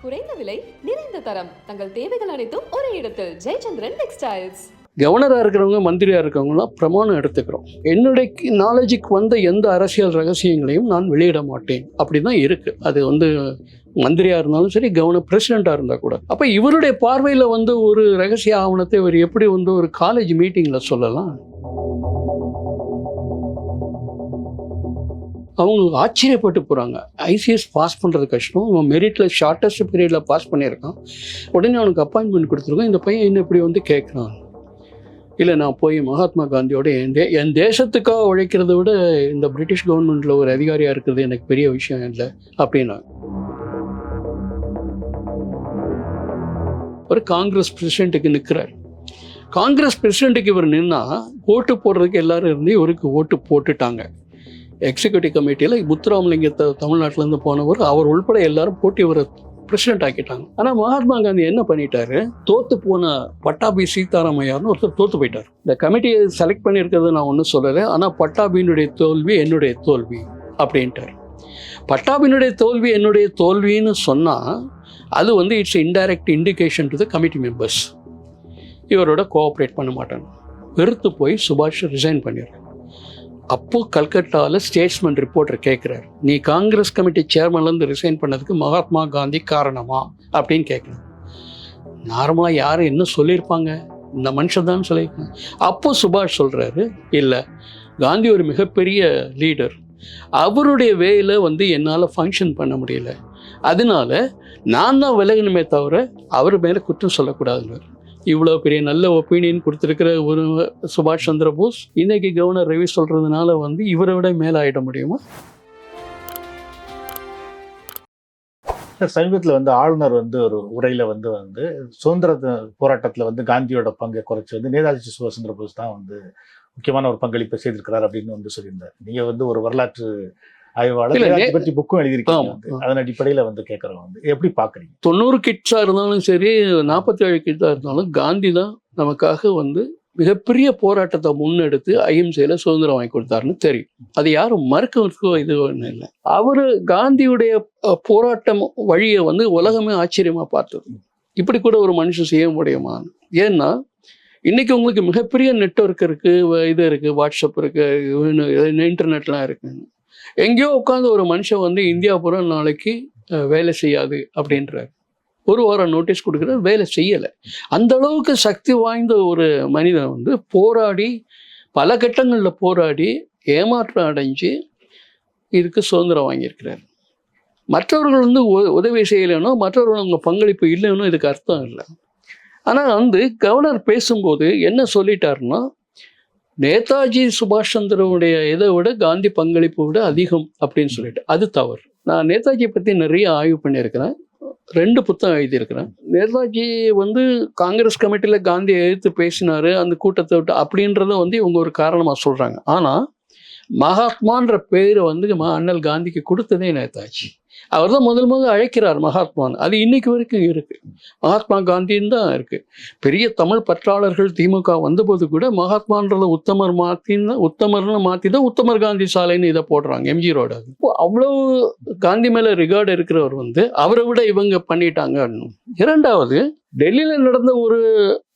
குறைந்த விலை, நிறைந்த தரம். தங்கள் தேவைகள் அனைத்தும் ஒரே இடத்தில். ஜெயச்சந்திரன் டெக்ஸ்டைல்ஸ். கவர்னராக இருக்கிறவங்க, மந்திரியாக இருக்கிறவங்களாம் பிரமாணம் எடுத்துக்கிறோம். என்னுடைய நாலேஜுக்கு வந்த எந்த அரசியல் ரகசியங்களையும் நான் வெளியிட மாட்டேன். அப்படி தான் இருக்குது. அது மந்திரியாக இருந்தாலும் சரி, கவர்னர் பிரசிடெண்ட்டாக இருந்தால் கூட. அப்போ இவருடைய பார்வையில் ஒரு ரகசிய ஆவணத்தை இவர் எப்படி ஒரு காலேஜ் மீட்டிங்கில் சொல்லலாம்? அவங்க ஆச்சரியப்பட்டு போகிறாங்க. ஐசிஎஸ் பாஸ் பண்ணுறது கஷ்டம், அவன் மெரிட்டில் ஷார்ட்டஸ்ட் பீரியடில் பாஸ் பண்ணியிருக்கான், உடனே அவனுக்கு அப்பாயின்மெண்ட் கொடுத்துருக்கோம், இந்த பையன் என்ன இப்படி கேட்குறான். இல்லை, நான் போய் மகாத்மா காந்தியோட என் தேசத்துக்காக உழைக்கிறத விட இந்த பிரிட்டிஷ் கவர்மெண்ட்டில் ஒரு அதிகாரியாக இருக்கிறது எனக்கு பெரிய விஷயம் இல்லை அப்படின்னா. ஒரு காங்கிரஸ் பிரசிடெண்ட்டுக்கு நிற்கிறார். காங்கிரஸ் பிரசிடெண்ட்டுக்கு இவர் நின்னா ஓட்டு போடுறதுக்கு எல்லாரும் இருந்து இவருக்கு ஓட்டு போட்டுட்டாங்க. எக்ஸிக்யூட்டிவ் கமிட்டியில் முத்துராமலிங்கத்தை தமிழ்நாட்டிலேருந்து போனவர், அவர் உள்பட எல்லாரும் போட்டி இவரை பிரசிடென்ட் ஆக்கிட்டாங்க. ஆனால் மகாத்மா காந்தி என்ன பண்ணிட்டாரு, தோற்று போன பட்டாபி சீதாராமையார்னு ஒருத்தர் தோற்று போயிட்டார். இந்த கமிட்டியை செலக்ட் பண்ணியிருக்கிறது நான் ஒன்றும் சொல்லலை, ஆனால் பட்டாபியினுடைய தோல்வி என்னுடைய தோல்வி அப்படின்ட்டார். பட்டாபியினுடைய தோல்வி என்னுடைய தோல்வின்னு சொன்னால் அது it's indirect indication to the committee members. இவரோட கோஆப்ரேட் பண்ண மாட்டாங்க. வெறுத்து போய் சுபாஷ் ரிசைன் பண்ணிடுறாரு. அப்போது கல்கட்டாவில் ஸ்டேட்ஸ்மேன் ரிப்போர்ட்டர் கேட்குறாரு, நீ காங்கிரஸ் கமிட்டி சேர்மன்லேருந்து ரிசைன் பண்ணதுக்கு மகாத்மா காந்தி காரணமா அப்படின்னு கேட்குறாரு. நார்மலாக யாரும் என்ன சொல்லியிருப்பாங்க, இந்த மனுஷன் தான் சொல்லியிருக்காங்க. அப்போது சுபாஷ் சொல்கிறாரு, இல்லை, காந்தி ஒரு மிகப்பெரிய லீடர், அவருடைய வேலை என்னால் ஃபங்க்ஷன் பண்ண முடியல, அதனால நான் தான் விலகணுமே தவிர அவர் மேலே குற்றம் சொல்லக்கூடாதுன்னு. இவ்வளோ பெரிய நல்ல ஒப்பீனியன் கொடுத்துருக்கிற ஒரு சுபாஷ் சந்திர போஸ் இன்னைக்கு கவர்னர் ரவி சொல்கிறதுனால இவரை விட மேலே ஆகிட முடியுமா? சமீபத்தில் ஆளுநர் ஒரு உரையில் சுதந்திர போராட்டத்தில் காந்தியோட பங்கை குறைச்சி நேதாஜி சுபாஷ் சந்திர போஸ் தான் முக்கியமான ஒரு பங்களிப்பை செய்திருக்கிறார் அப்படின்னு சொல்லியிருந்தார். நீங்கள் ஒரு வரலாற்று ஆய்வாளர் பற்றி புக்கும் எழுதியிருக்கீங்க. அதன் அடிப்படையில் கேட்குறோம், எப்படி பார்க்குறீங்க? 90 கிட்ஸாக இருந்தாலும் சரி, 47 கிட்ஸாக இருந்தாலும் காந்தி தான் நமக்காக மிகப்பெரிய போராட்டத்தை முன்னெடுத்து அஹிம்சையில் சுதந்திரம் வாங்கி கொடுத்தாருன்னு தெரியும். அது யாரும் மறுக்க இது ஒன்றும் இல்லை. அவர் காந்தியுடைய போராட்டம் வழியை உலகமே ஆச்சரியமாக பார்த்தது. இப்படி கூட ஒரு மனுஷன் செய்ய முடியுமா? ஏன்னா இன்னைக்கு உங்களுக்கு மிகப்பெரிய நெட்வொர்க் இருக்குது, இது இருக்குது, வாட்ஸ்அப் இருக்குது, இன்டர்நெட்லாம் இருக்குங்க. எங்கேயோ உட்காந்து ஒரு மனுஷன் இந்தியா பூரா நாளைக்கு வேலை செய்யாது அப்படின்றார். ஒரு வாரம் நோட்டீஸ் கொடுக்குற வேலை செய்யலை. அந்த அளவுக்கு சக்தி வாய்ந்த ஒரு மனிதன் போராடி, பல கட்டங்களில் போராடி ஏமாற்றம் அடைஞ்சு இதுக்கு சுதந்திரம் வாங்கியிருக்கிறார். மற்றவர்கள் உதவி செய்யலைனோ, மற்றவர்கள் அவங்க பங்களிப்பு இல்லைன்னோ இதுக்கு அர்த்தம் இல்லை. ஆனால் கவர்னர் பேசும்போது என்ன சொல்லிட்டாருன்னா, நேதாஜி சுபாஷ் சந்திரனுடைய இதை விட காந்தி பங்களிப்பு விட அதிகம் அப்படின்னு சொல்லிட்டு. அது தவறு. நான் நேதாஜியை பற்றி நிறைய ஆய்வு பண்ணியிருக்கிறேன், 2 புத்தகம் எழுதியிருக்கிறேன். நேதாஜி காங்கிரஸ் கமிட்டியில் காந்தியை எதிர்த்து பேசினார், அந்த கூட்டத்தை விட்டு அப்படின்றத இவங்க ஒரு காரணமாக சொல்கிறாங்க. ஆனால் மகாத்மான்ற பேரை அண்ணல் காந்திக்கு கொடுத்ததே நேதாஜி. அவர் தான் முதல் அழைக்கிறார் மகாத்மான்னு. அது இன்னைக்கு வரைக்கும் இருக்குது, மகாத்மா காந்தின்னு தான் இருக்குது. பெரிய தமிழ் பற்றாளர்கள் திமுக வந்தபோது கூட மகாத்மான்றதை உத்தமர்னு மாற்றி தான் உத்தமர் காந்தி சாலைன்னு இதை போடுறாங்க, எம்ஜி ரோடு. அவ்வளோ காந்தி மேலே ரிகார்டு இருக்கிறவர் அவரை விட இவங்க பண்ணிட்டாங்க. இரண்டாவது, டெல்லியில் நடந்த ஒரு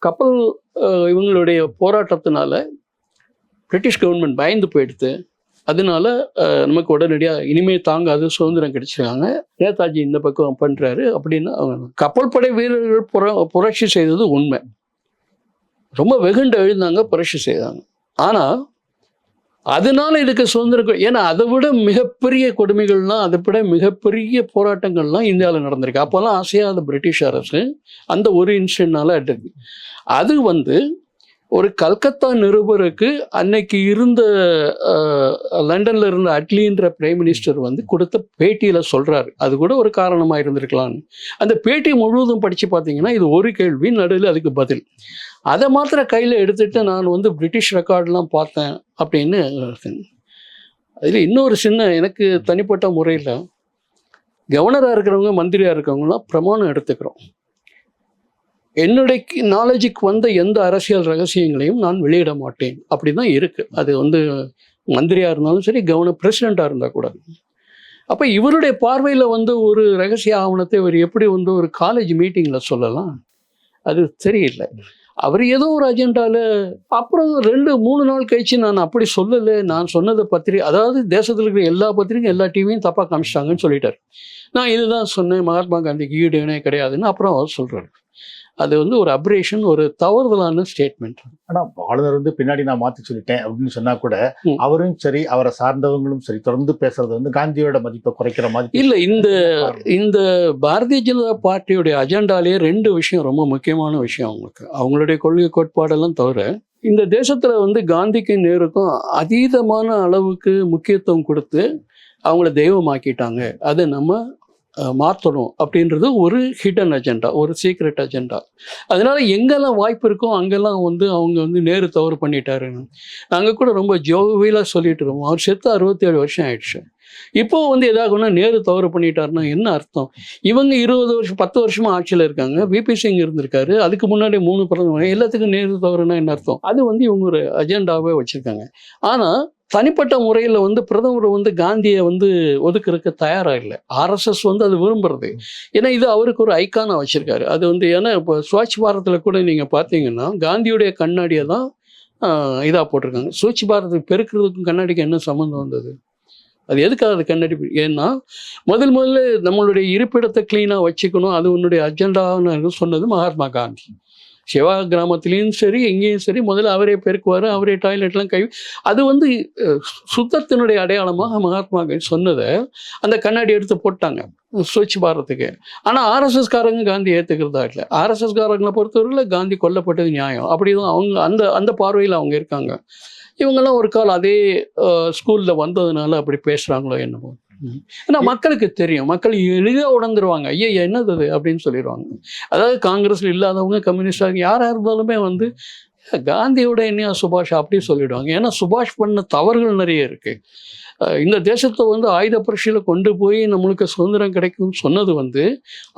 கப்பல் இவங்களுடைய போராட்டத்தினால பிரிட்டிஷ் கவர்மெண்ட் பயந்து போயிடுது. அதனால நமக்கு உடனடியாக இனிமேல் தாங்காது, சுதந்திரம் கிடைச்சிருக்காங்க, நேதாஜி இந்த பக்கம் பண்ணுறாரு அப்படின்னு அவங்க கப்பல் படை வீரர்கள் புரட்சி செய்தது உண்மை. ரொம்ப வெகுண்டு எழுந்தாங்க, புரட்சி செய்தாங்க. ஆனால் அதனால இதுக்கு சுதந்திரம், ஏன்னா அதை விட மிகப்பெரிய கொடுமைகள்லாம், அதை விட மிகப்பெரிய போராட்டங்கள்லாம் இந்தியாவில் நடந்திருக்கு. அப்போல்லாம் அசையாத பிரிட்டிஷ் அரசு அந்த ஒரு இன்சிடென்ட்னால எடுத்துருக்கு. அது ஒரு கல்கத்தா நிருபருக்கு அன்னைக்கு இருந்த லண்டன்ல இருந்த அட்லின்ற பிரைம் மினிஸ்டர் கொடுத்த பேட்டியில் சொல்றாரு. அது கூட ஒரு காரணமாக இருந்திருக்கலான்னு. அந்த பேட்டி முழுவதும் படித்து பார்த்தீங்கன்னா இது ஒரு கேள்வி, நடுவில் அதுக்கு பதில். அதை மாத்திரம் கையில் எடுத்துட்டு நான் பிரிட்டிஷ் ரெக்கார்டெலாம் பார்த்தேன் அப்படின்னு. அதில் இன்னொரு சின்ன, எனக்கு தனிப்பட்ட முறையில் கவர்னராக இருக்கிறவங்க, மந்திரியாக இருக்கிறவங்களாம் பிரமாணம் எடுத்துக்கிறோம். என்னுடைய நாலேஜுக்கு வந்த எந்த அரசியல் ரகசியங்களையும் நான் வெளியிட மாட்டேன். அப்படி தான் இருக்குது. அது மந்திரியாக இருந்தாலும் சரி, கவர்னர் பிரசிடெண்ட்டாக இருந்தால் கூட. அப்போ இவருடைய பார்வையில் வந்து ஒரு ரகசிய ஆவணத்தை இவர் எப்படி வந்து ஒரு காலேஜ் மீட்டிங்கில் சொல்லலாம்? அது சரியில்லை. அவர் ஏதோ ஒரு அஜெண்டாவில் அப்புறம் 2-3 நாள் கழிச்சு நான் அப்படி சொல்லலை, நான் சொன்னதை அதாவது தேசத்தில் இருக்கிற எல்லா பத்திரிகையும் எல்லா டிவியும் தப்பாக காமிச்சிட்டாங்கன்னு சொல்லிட்டார். நான் இதுதான் சொன்னேன், மகாத்மா காந்திக்கு ஈடு இணை கிடையாதுன்னு அப்புறம் அவர் சொல்கிறார். அது வந்து ஒரு அப்ரேஷன், ஒரு தவறுதலான ஸ்டேட்மெண்ட். ஆனா ஆளுநர் வந்து பின்னாடி நான் மாத்தி சொல்லிட்டேன் அப்படின்னு சொன்னா கூட அவரும் சரி அவரை சார்ந்தவங்களும் சரி தொடர்ந்து பேசுறது வந்து காந்தியோட மதிப்பை குறைக்கிற மாதிரி இல்லை. இந்த பாரதிய ஜனதா பார்ட்டியுடைய அஜெண்டாலேயே 2 விஷயம் ரொம்ப முக்கியமான விஷயம். அவங்களுடைய கொள்கை கோட்பாடெல்லாம் தவிர இந்த தேசத்துல வந்து காந்திக்கும் நேருக்கும் அதீதமான அளவுக்கு முக்கியத்துவம் கொடுத்து அவங்கள தெய்வமாக்கிட்டாங்க. அதை நம்ம மாற்றணும் அப்படின்றது ஒரு ஹிடன் அஜெண்டா, ஒரு சீக்ரெட் அஜெண்டா. அதனால எங்கெல்லாம் வாய்ப்பு இருக்கோ அங்கெல்லாம் வந்து அவங்க வந்து நேரு தவறு பண்ணிட்டாருன்னு நாங்கள் கூட ரொம்ப ஜோவியலாக சொல்லிட்டு இருக்கோம். அவர் செத்து 67 வருஷம் ஆயிடுச்சு. இப்போ வந்து எதாகனா நேரு தவறு பண்ணிட்டாருன்னா என்ன அர்த்தம்? இவங்க 20 வருஷம் 10 வருஷமா ஆட்சியில் இருக்காங்க. விபி சிங் இருந்திருக்காரு, அதுக்கு முன்னாடி 3 பிரதமர், எல்லாத்துக்கும் நேரு தவறுனா என்ன அர்த்தம்? அது வந்து இவங்க ஒரு அஜெண்டாவே வச்சிருக்காங்க. ஆனால் தனிப்பட்ட முறையில் வந்து பிரதமர் வந்து காந்தியை வந்து ஒதுக்குறதுக்கு தயாராக இல்லை. ஆர்எஸ்எஸ் வந்து அது விரும்புறது. ஏன்னா இது அவருக்கு ஒரு ஐக்கானாக வச்சுருக்காரு. அது வந்து ஏன்னா இப்போ ஸ்வச் பாரத்தில் கூட நீங்கள் பார்த்தீங்கன்னா காந்தியுடைய கண்ணாடியை தான் இதாக போட்டிருக்காங்க. ஸ்வச் பாரத் பெருக்கிறதுக்கும் கண்ணாடிக்கு என்ன சம்மந்தம் வந்தது? அது எதுக்காக அது கண்ணாடி? ஏன்னா முதல்ல நம்மளுடைய இருப்பிடத்தை க்ளீனாக வச்சுக்கணும், அது உன்னுடைய அஜெண்டான்னு சொன்னது மகாத்மா காந்தி. சிவா கிராமத்துலேயும் சரி எங்கேயும் சரி முதல்ல அவரே பெருக்குவார், அவரே டாய்லெட்லாம் அது வந்து சுத்தத்தினுடைய அடையாளமாக மகாத்மா காந்தி சொன்னதை அந்த கண்ணாடி எடுத்து போட்டாங்க ஸ்வச் பாரத்துக்கு. ஆனால் ஆர்எஸ்எஸ்காரங்க காந்தி ஏற்றுக்கிறதா இல்லை. ஆர்எஸ்எஸ்காரங்களை பொறுத்தவரையில் காந்தி கொல்லப்பட்டது நியாயம், அப்படி தான் அவங்க அந்த பார்வையில் அவங்க இருக்காங்க. இவங்கெல்லாம் ஒரு காலம் அதே ஸ்கூலில் வந்ததுனால அப்படி பேசுகிறாங்களோ என்னமோ. ஏன்னா மக்களுக்கு தெரியும், மக்கள் எளிதாக உணர்ந்துருவாங்க, ஐயா என்னது அது அப்படின்னு சொல்லிடுவாங்க. அதாவது காங்கிரஸில் இல்லாதவங்க கம்யூனிஸ்டாக யாராக இருந்தாலுமே வந்து காந்தியோட என்னையா சுபாஷ் அப்படி சொல்லிடுவாங்க. ஏன்னா சுபாஷ் பண்ண தவறுகள் நிறைய இருக்குது. இந்த தேசத்தை வந்து ஆயுத புரட்சியில் கொண்டு போய் நம்மளுக்கு சுதந்திரம் கிடைக்கும்னு சொன்னது வந்து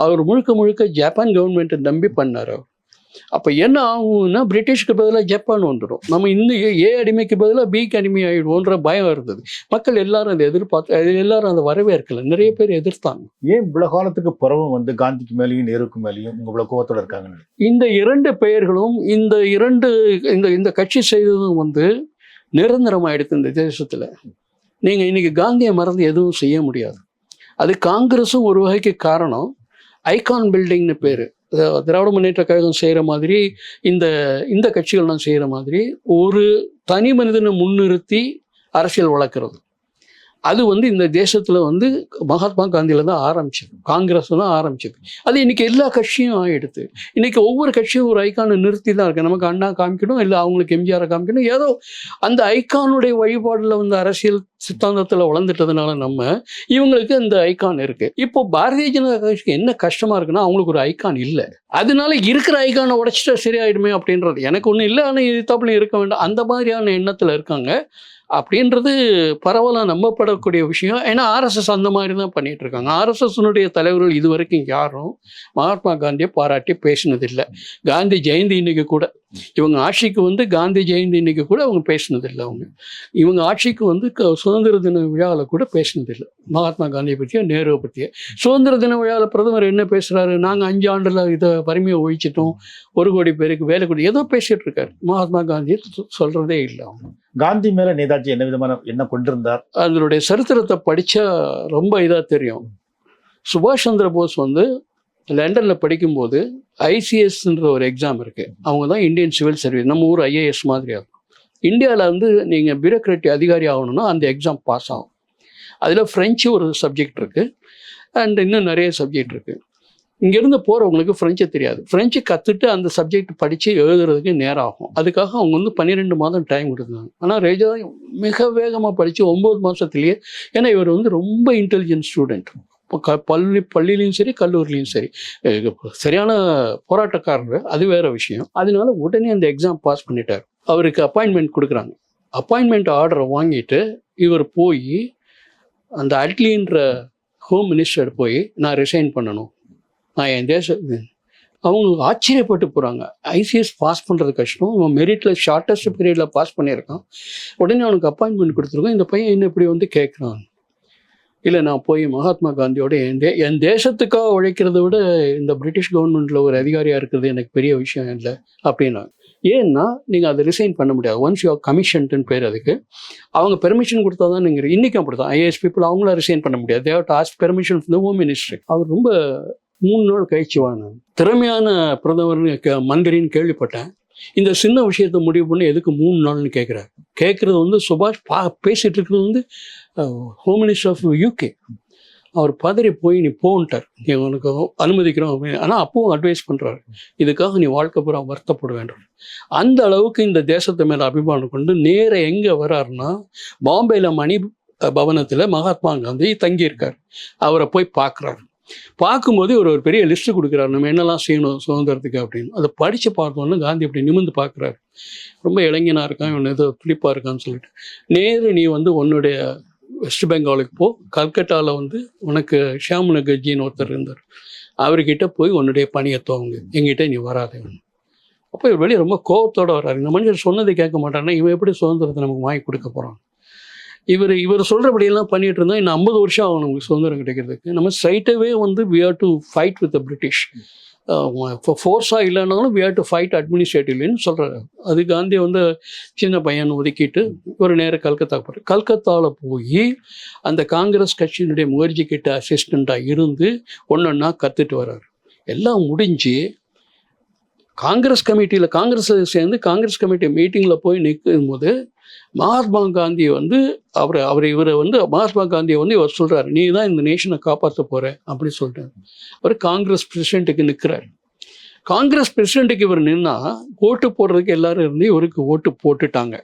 அவர் முழுக்க ஜப்பான் கவர்மெண்ட்டை நம்பி பண்ணார். அவர் அப்போ என்ன ஆகும்னா பிரிட்டிஷ்க்கு பதிலாக ஜப்பான் வந்துடும், நம்ம இன்னும் ஏ அடிமைக்கு பதிலாக பிக்கு அடிமை ஆகிடுவோன்ற பயம் இருந்தது. மக்கள் எல்லாரும் அதை எதிர்பார்த்து எல்லாரும் அதை வரவேற்கல, நிறைய பேர் எதிர்த்தாங்க. ஏன் இவ்வளவு காலத்துக்கு பிறகும் வந்து காந்திக்கு மேலேயும் நேருக்கு மேலேயும் இவ்வளவு கோவத்தோட இருக்காங்க? இந்த 2 பெயர்களும் இந்த கட்சி செய்ததும் வந்து நிரந்தரமாயிடுது இந்த தேசத்தில். நீங்கள் இன்னைக்கு காந்தியை மறந்து எதுவும் செய்ய முடியாது. அது காங்கிரஸும் ஒரு வகைக்கு காரணம். ஐகான் பில்டிங்னு பேர், திராவிட முன்னேற்ற கழகம் செய்கிற மாதிரி இந்த கட்சிகள்லாம் செய்கிற மாதிரி ஒரு தனி மனிதனை முன்னிறுத்தி அரசியல் வளர்க்குறது. அது வந்து இந்த தேசத்தில் வந்து மகாத்மா காந்தியில் தான் ஆரம்பிச்சது, காங்கிரஸ் தான் ஆரம்பிச்சது. அது இன்றைக்கி எல்லா கட்சியும் ஆகிடுது. இன்றைக்கி ஒவ்வொரு கட்சியும் ஒரு ஐக்கானை நிறுத்தி தான் இருக்குது. நமக்கு அண்ணா காமிக்கணும், இல்லை அவங்களுக்கு எம்ஜிஆரை காமிக்கணும், ஏதோ அந்த ஐக்கானுடைய வழிபாடில் வந்து அரசியல் சித்தாந்தத்தில் வளர்ந்துட்டதுனால இவங்களுக்கு அந்த ஐக்கான் இருக்குது. இப்போ பாரதிய ஜனதா கட்சிக்கு என்ன கஷ்டமாக இருக்குன்னா அவங்களுக்கு ஒரு ஐக்கான் இல்லை. அதனால இருக்கிற ஐக்கானை உடைச்சிட்டா சரியாயிடுமே அப்படின்றது. எனக்கு ஒன்றும் இல்லை, ஆனால் எதிர்த்தாப்புலையும் இருக்க வேண்டாம், அந்த மாதிரியான எண்ணத்தில் இருக்காங்க. அப்படின்றது பரவலாக நம்பப்படக்கூடிய விஷயம். ஏன்னா ஆர்எஸ்எஸ் அந்த மாதிரி தான் பண்ணிட்டு இருக்காங்க. ஆர்எஸ்எஸ்னுடைய தலைவர்கள் இது வரைக்கும் யாரும் மகாத்மா காந்தியை பாராட்டி பேசினதில்லை. காந்தி ஜெயந்தி இன்னைக்கு கூட இவங்க ஆட்சிக்கு வந்து காந்தி ஜெயந்தி இன்னைக்கு கூட அவங்க பேசினதில்லை. இவங்க ஆட்சிக்கு வந்து சுதந்திர தின விழாவில் கூட பேசினதில்லை மகாத்மா காந்தியை பற்றியோ நேருவை பற்றியோ. சுதந்திர தின விழாவில் பிரதமர் என்ன பேசுகிறாரு, நாங்கள் 5 ஆண்டில் இதை வறுமையை ஒழிச்சிட்டோம், 1 கோடி பேருக்கு வேலை கொடு, ஏதோ பேசிட்டு இருக்காரு. மகாத்மா காந்தியை சொல்கிறதே இல்லை. காந்தி மேலே நேதாஜி என்ன கொண்டிருந்தார்? அதனுடைய சரித்திரத்தை படித்தா ரொம்ப இதாக தெரியும். சுபாஷ் சந்திர போஸ் வந்து லண்டனில் படிக்கும்போது ஐசிஎஸ்ன்ற ஒரு எக்ஸாம் இருக்குது. அவங்க தான் இந்தியன் சிவில் சர்வீஸ், நம்ம ஊர் ஐஏஎஸ் மாதிரி ஆகும். இந்தியாவில் வந்து நீங்கள் பியூரோக்ராட்டி அதிகாரி ஆகணும்னா அந்த எக்ஸாம் பாஸ் ஆகும். அதில் ஃப்ரெஞ்சு ஒரு சப்ஜெக்ட் இருக்குது, அண்ட் இன்னும் நிறைய சப்ஜெக்ட் இருக்குது. இங்கேருந்து போகிறவங்களுக்கு ஃப்ரெஞ்சு தெரியாது. ஃப்ரெஞ்சு கற்றுட்டு அந்த சப்ஜெக்ட் படித்து எழுதுறதுக்கு நேரம் ஆகும். அதுக்காக அவங்க வந்து 12 மாதம் டைம் கொடுத்தாங்க. ஆனால் ரேஜா மிக வேகமாக படித்து 9 மாதத்துலேயே, ஏன்னா இவர் வந்து ரொம்ப இன்டெலிஜென்ட் ஸ்டூடெண்ட். இப்போ பள்ளியிலையும் சரி கல்லூரிலையும் சரி சரியான போராட்டக்காரர், அது வேறு விஷயம். அதனால உடனே அந்த எக்ஸாம் பாஸ் பண்ணிட்டார். அவருக்கு அப்பாயின்மெண்ட் கொடுக்குறாங்க. அப்பாயின்மெண்ட் ஆர்டரை வாங்கிட்டு இவர் போய் அந்த அட்லின்ற ஹோம் மினிஸ்டர் போய் நான் ரிசைன் பண்ணணும், நான் என் அவங்க ஆச்சரியப்பட்டு போகிறாங்க. ஐசிஎஸ் பாஸ் பண்ணுறது கஷ்டம், அவன் மெரிட்டில் ஷார்ட்டஸ்ட் பீரியடில் பாஸ் பண்ணியிருக்கான், உடனே அவனுக்கு அப்பாயின்மெண்ட் கொடுத்துருக்கோம், இந்த பையன் என்ன இப்படி வந்து கேட்குறான். இல்லை நான் போய் மகாத்மா காந்தியோட என் தேசத்துக்காக உழைக்கிறத விட இந்த பிரிட்டிஷ் கவர்மெண்ட்டில் ஒரு அதிகாரியாக இருக்கிறது எனக்கு பெரிய விஷயம் இல்லை அப்படின்னா. ஏன்னா நீங்கள் அதை ரிசைன் பண்ண முடியாது. ஒன்ஸ் யூ கமிஷன்ட்டுன்னு பேர் அதுக்கு. அவங்க பெர்மிஷன் கொடுத்தா தான் நீங்கள் இன்றைக்கும் அப்படி தான் ஐஏஎஸ் பீப்புள் அவங்கள ரிசைன் பண்ண முடியாது. They've to ask permission from the home ministry. அவர் ரொம்ப 3 நாள் கழிச்சு வாங்க திறமையான பிரதமர்னு மந்திரின்னு கேள்விப்பட்டேன். இந்த சின்ன விஷயத்தை முடிவு பண்ணி எதுக்கு 3 நாள்னு கேட்குறாரு. கேட்குறது வந்து சுபாஷ் பேசிகிட்டு இருக்கிறது வந்து ஹோம் மினிஸ்டர் ஆஃப் யூகே. அவர் பதறி போய் நீ போன்ட்டார், நீ உனக்கு அனுமதிக்கிறோம் அப்படின்னு. ஆனால் அப்பவும் அட்வைஸ் பண்ணுறாரு, இதுக்காக நீ வாழ்க்கை பூரா வருத்தப்பட வேண்டும். அந்த அளவுக்கு இந்த தேசத்தை மேலே அபிமானம் கொண்டு நேர எங்கே வர்றாருன்னா பாம்பேயில் மணி பவனத்தில் மகாத்மா காந்தி தங்கியிருக்கார். அவரை போய் பார்க்குறாரு. பார்க்கும்போது ஒரு பெரிய லிஸ்ட்டு கொடுக்குறாரு, நம்ம என்னெல்லாம் செய்யணும் சுதந்திரத்துக்கு அப்படின்னு. அதை படித்து பார்த்தோன்னு காந்தி அப்படி நிமிர்ந்து பார்க்குறாரு. ரொம்ப இளைஞனாக இருக்கான், இவன் ஏதோ துளிப்பாக இருக்கான்னு சொல்லிட்டு, நேரு நீ வந்து உன்னுடைய வெஸ்ட் பெங்காலுக்கு போ, கல்கட்டாவில் வந்து உனக்கு ஷியாம் முகர்ஜின்னு ஒருத்தர் இருந்தார், அவர்கிட்ட போய் உன்னுடைய பணியை துவங்கு, எங்கிட்ட நீ வராதே. அப்போ இவர் வெளியே ரொம்ப கோபத்தோடு வர்றாரு. இந்த மனுஷன் சொன்னதை கேட்க மாட்டான்னா இவன் எப்படி சுதந்திரத்தை நமக்கு வாங்கி கொடுக்க போகிறான்? இவர் சொல்கிறபடியெல்லாம் பண்ணிட்டு இருந்தால் இன்னும் 50 வருஷம் ஆகும் நமக்கு சுதந்திரம் கிடைக்கிறதுக்கு. நம்ம ஸ்ட்ரைட்டாகவே வந்து we have to fight with the British. ஃபோர்ஸாக இல்லைனாலும் வி ஹேவ் டு ஃபைட் அட்மினிஸ்ட்ரேட்டிவ்லின்னு சொல்கிறாரு. அது காந்தி வந்து சின்ன பையன் ஒதுக்கிட்டு ஒரு நேரம் கல்கத்தா போகிறார். கல்கத்தாவில் போய் அந்த காங்கிரஸ் கட்சியினுடைய முகர்ஜி கிட்ட அசிஸ்டண்ட்டாக இருந்து ஒன்றொன்னா கற்றுட்டு வர்றாரு. எல்லாம் முடிஞ்சு காங்கிரஸ் சேர்ந்து காங்கிரஸ் கமிட்டி மீட்டிங்கில் போய் நிற்கும் போது மகாத்மா காந்தி வந்து இவரை வந்து மகாத்மா காந்தியை வந்து இவர் சொல்கிறார், நீ தான் இந்த நேஷனை காப்பாற்ற போகிற அப்படி சொல்லிட்டார். அவர் காங்கிரஸ் பிரசிடெண்ட்டுக்கு நிற்கிறார். காங்கிரஸ் பிரசிடெண்ட்டுக்கு இவர் நின்னா ஓட்டு போடுறதுக்கு எல்லாரும் இருந்து இவருக்கு ஓட்டு போட்டுட்டாங்க.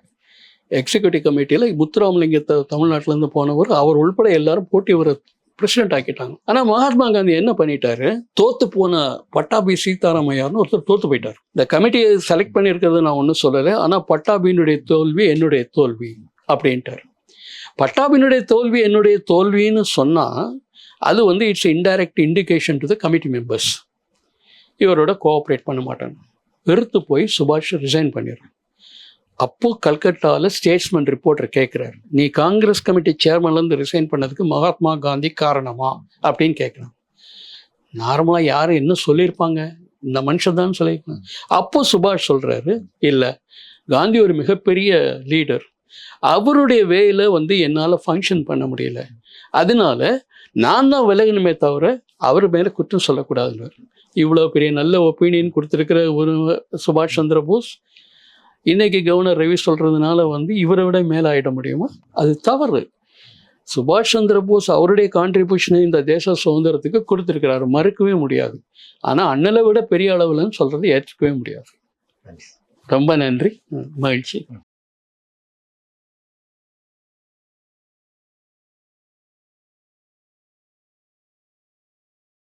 எக்ஸிக்யூட்டிவ் கமிட்டியில் முத்துராமலிங்கத்தை தமிழ்நாட்டிலேருந்து போனவர், அவர் உள்பட எல்லாரும் போட்டு இவரை பிரசிடென்ட் ஆக்கிட்டாங்க. ஆனால் மகாத்மா காந்தி என்ன பண்ணிட்டாரு, தோத்து போன பட்டாபி சீதாராமையார்னு ஒருத்தர் தோத்து போயிட்டார். இந்த கமிட்டியை செலக்ட் பண்ணியிருக்கிறது நான் ஒன்றும் சொல்லலை, ஆனால் பட்டாபியினுடைய தோல்வி என்னுடைய தோல்வி அப்படின்ட்டார். பட்டாபியினுடைய தோல்வி என்னுடைய தோல்வின்னு சொன்னால் அது வந்து it's indirect indication to the committee members. இவரோட கோஆப்ரேட் பண்ண மாட்டாங்க. வெறுத்து போய் சுபாஷ் ரிசைன் பண்ணிடுறாங்க. அப்போது கல்கட்டாவில் ஸ்டேட்ஸ்மேன் ரிப்போர்ட்டர் கேட்குறாரு, நீ காங்கிரஸ் கமிட்டி சேர்மன்லேருந்து ரிசைன் பண்ணதுக்கு மகாத்மா காந்தி காரணமா அப்படின்னு கேட்குறாங்க. நார்மலாக யாரும் என்ன சொல்லியிருப்பாங்க, இந்த மனுஷன் தான் சொல்லியிருக்காங்க. அப்போ சுபாஷ் சொல்கிறாரு, இல்லை காந்தி ஒரு மிகப்பெரிய லீடர், அவருடைய வேயில் வந்து என்னால் ஃபங்க்ஷன் பண்ண முடியல, அதனால நான் தான் விலகணுமே தவிர அவர் மேலே குற்றம் சொல்லக்கூடாதுன்னு. இவ்வளோ பெரிய நல்ல ஒப்பீனியன் கொடுத்துருக்கிற ஒரு சுபாஷ் சந்திர போஸ் இன்னைக்கு கவர்னர் ரவி சொல்கிறதுனால வந்து இவரை விட மேலே ஆகிட முடியுமா? அது தவறு. சுபாஷ் சந்திர போஸ் அவருடைய கான்ட்ரிபியூஷனை இந்த தேச சுதந்திரத்துக்கு கொடுத்துருக்கிறாரு, மறுக்கவே முடியாது. ஆனால் அண்ணலை விட பெரிய அளவுலன்னு சொல்கிறது ஏற்றுக்கவே முடியாது. ரொம்ப நன்றி, மகிழ்ச்சி.